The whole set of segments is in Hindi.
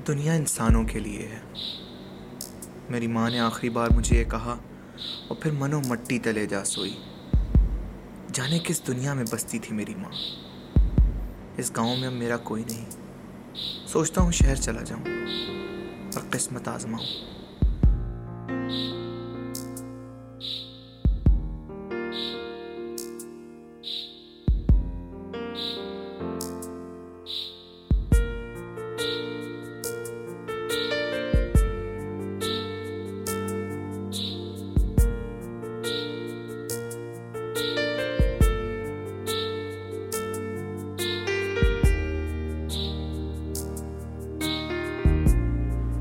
दुनिया इंसानों के लिए है। मेरी माँ ने आखिरी बार मुझे ये कहा और फिर मनो मट्टी तले जा सोई। जाने किस दुनिया में बसती थी मेरी माँ। इस गांव में अब मेरा कोई नहीं। सोचता हूँ शहर चला जाऊँ और किस्मत आजमाऊँ।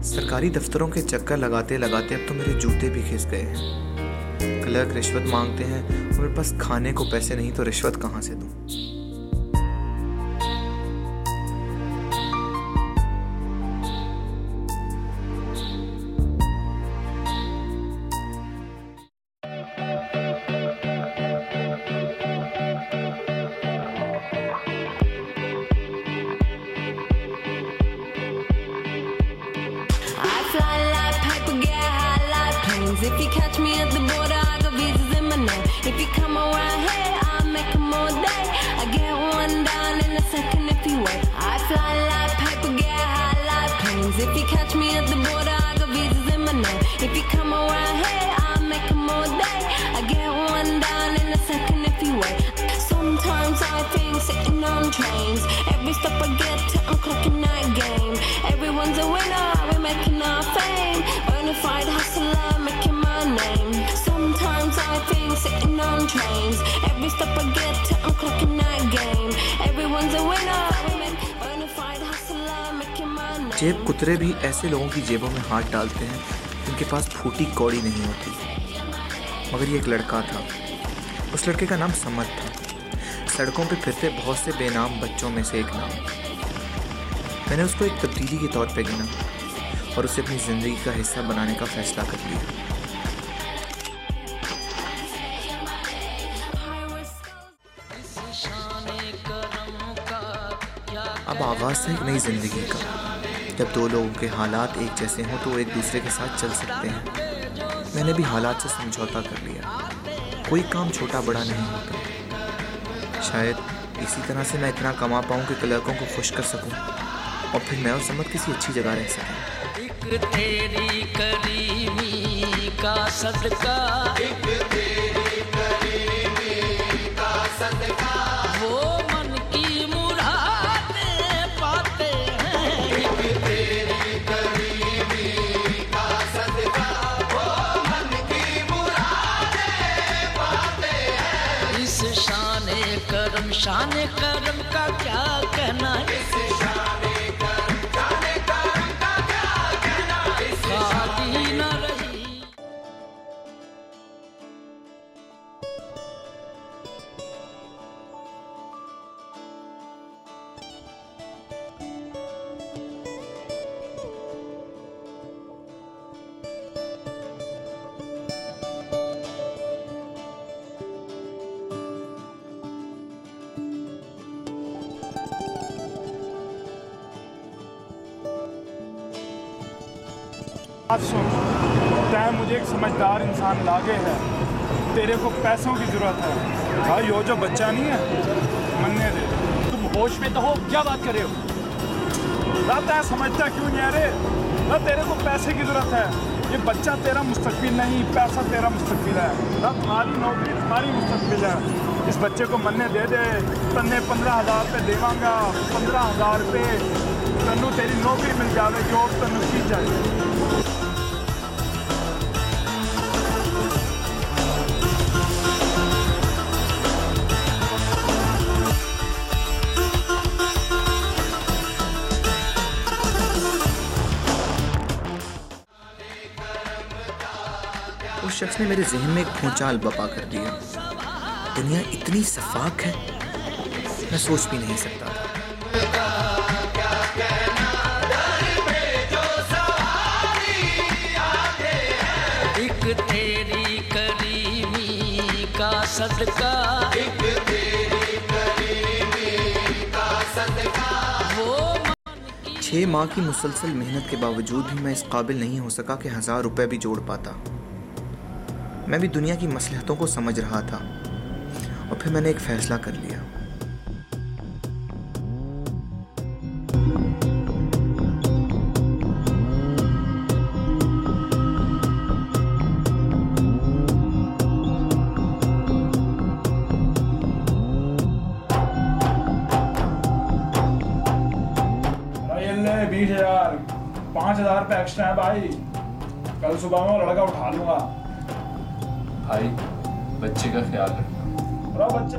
सरकारी दफ्तरों के चक्कर लगाते लगाते अब तो मेरे जूते भी खिस गए हैं। क्लर्क रिश्वत मांगते हैं और मेरे पास खाने को पैसे नहीं तो रिश्वत कहाँ से दूं। If you catch me at the border, I got visas in my name. If you come around here, I'll make them all day. I get one down in a second if you wait. I fly like paper, get high like planes. If you catch me at the border, I got visas in my name. If you come around here, I'll make them all day. I get one down in a second if you wait. Sometimes I think sitting on trains. Every stop I get to, I'm clocking that game. Everyone's a winner, we're making our fame. Bonafide hustler, making my name. Sometimes I think sitting on trains. Every stop I get to, I'm clocking that game. Everyone's a winner, we're making bonafide hustler, making my name. जेब कुतरे भी ऐसे लोगों की जेबों में हाथ डालते हैं जिनके पास फूटी कौड़ी नहीं होती। मगर ये एक लड़का था। उस लड़के का नाम समद था। सड़कों पे फिरते बहुत से बेनाम बच्चों में से एक नाम। मैंने उसको एक तब्दीली के तौर पे गिना और उसे अपनी ज़िंदगी का हिस्सा बनाने का फैसला कर लिया। अब आगाज़ था एक नई ज़िंदगी का। जब दो लोगों के हालात एक जैसे हों तो वो एक दूसरे के साथ चल सकते हैं। मैंने भी हालात से समझौता कर लिया। कोई काम छोटा बड़ा नहीं होता। शायद इसी तरह से मैं इतना कमा पाऊँ कि क्लर्कों को खुश कर सकूँ और फिर मैं और समद किसी अच्छी जगह रह सकें। एक तेरी करीमी का सदका, एक तेरी करीमी का सदका, वो मन की मुरादें पाते हैं। एक तेरी करीमी का सदका, वो मन की मुरादें पाते हैं। इस शान करम का क्या कहना है? बात सुन, तय मुझे एक समझदार इंसान लागे है। तेरे को पैसों की ज़रूरत है। भाई यो जो बच्चा नहीं है मनने दे। तुम होश में तो हो, क्या बात कर रहे हो? ना तय समझता क्यों नहीं है रे? ना तेरे को पैसे की ज़रूरत है। ये बच्चा तेरा मुस्तकबिल नहीं, पैसा तेरा मुस्तकबिल है। ना तुम्हारी नौकरी तुम्हारी मुस्तकबिल है। इस बच्चे को मनने दे दे, तन्ने 15,000 रुपये देवांगा। 15,000 रुपये तन्नू तेरी नौकरी मिल जाए, जॉब तन्नू की जाए। उस शख्स ने मेरे जहन में एक भूचाल बपा कर दिया। दुनिया इतनी सफाक है, मैं सोच भी नहीं सकता था। एक तेरी करीमी का सदका, एक तेरी करीमी का सदका, वो 6 माह की मुसलसल मेहनत के बावजूद भी मैं इस काबिल नहीं हो सका कि 1000 रुपये भी जोड़ पाता। मैं भी दुनिया की मसलहतों को समझ रहा था और फिर मैंने एक फैसला कर लिया। ये ले 20,000, 5,000 रुपये एक्स्ट्रा है भाई। कल सुबह में वो लड़का उठा लूंगा। भाई बच्चे का ख्याल रखना। और बच्चे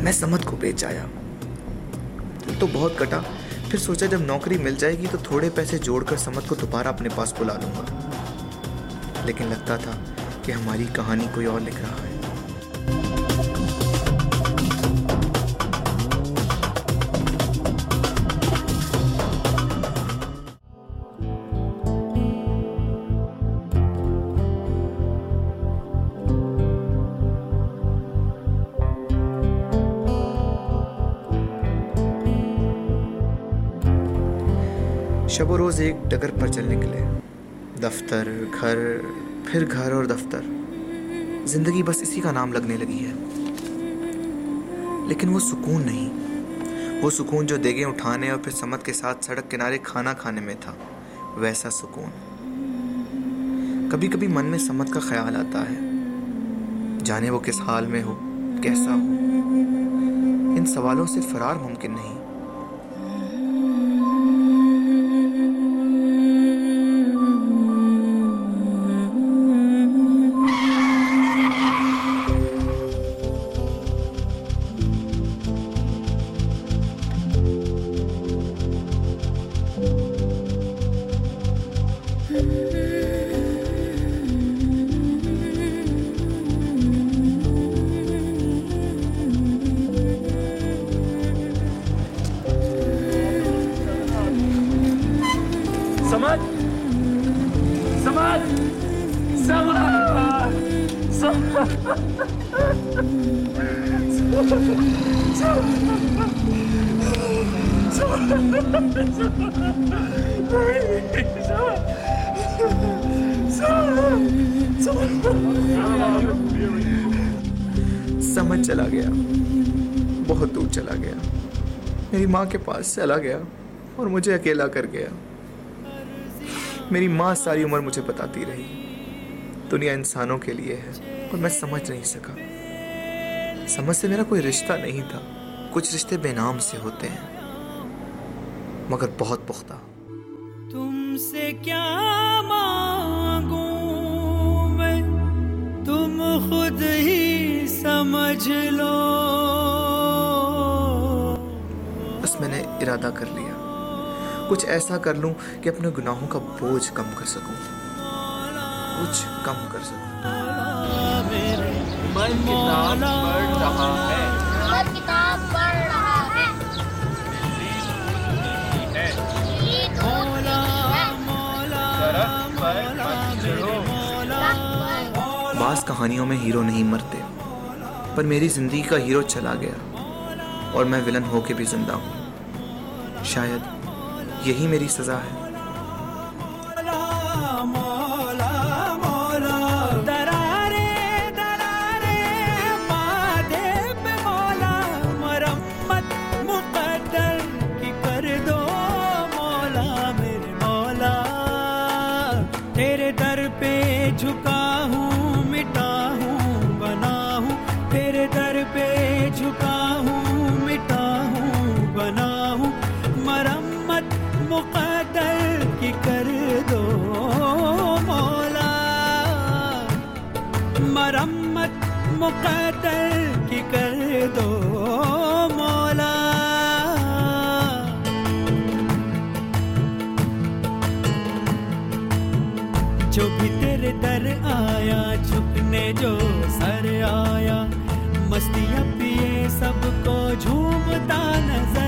मैं समद को बेच आया। दिल तो बहुत कटा, फिर सोचा जब नौकरी मिल जाएगी तो थोड़े पैसे जोड़कर समद को दोबारा अपने पास बुला लूंगा। लेकिन लगता था कि हमारी कहानी कोई और लिख रहा है। शब रोज़ एक डगर पर चल निकले। दफ्तर, घर, फिर घर और दफ्तर। जिंदगी बस इसी का नाम लगने लगी है। लेकिन वो सुकून नहीं, वो सुकून जो देगे उठाने और फिर समद के साथ सड़क किनारे खाना खाने में था, वैसा सुकून। कभी कभी मन में समद का ख्याल आता है, जाने वो किस हाल में हो, कैसा हो। इन सवालों से फरार मुमकिन नहीं। समझ समझ समझ चला गया, बहुत दूर चला गया। मेरी माँ के पास चला गया और मुझे अकेला कर गया। मेरी माँ सारी उम्र मुझे बताती रही, दुनिया इंसानों के लिए है, और मैं समझ नहीं सका। समझ से मेरा कोई रिश्ता नहीं था। कुछ रिश्ते बेनाम से होते हैं, मगर बहुत पुख्ता। तुमसे क्या मांगू मैं, तुम खुद ही समझ लो। बस मैंने इरादा कर लिया, कुछ ऐसा कर लूं कि अपने गुनाहों का बोझ कम कर सकूं, कुछ कम कर सकूं। उमर किताब पढ़ रहा है। उमर किताब पढ़ रहा है। सड़क पर मत चढ़ो। बास कहानियों में हीरो नहीं मरते, पर मेरी जिंदगी का हीरो चला गया और मैं विलन होके भी जिंदा हूँ। शायद यही मेरी सजा है। तेरे दर पे झुका हूँ, मिटा हूँ, बना हूँ। तेरे दर पे झुका हूँ, मिटा हूँ, बना हूँ। मरम्मत मुक़द्दर की कर दो मौला, मरम्मत मुक़द्दर की कर दो मौला। जो भी तेरे दर आया, झुकने जो सर आया, मस्तियाँ पिए सबको झूमता नजर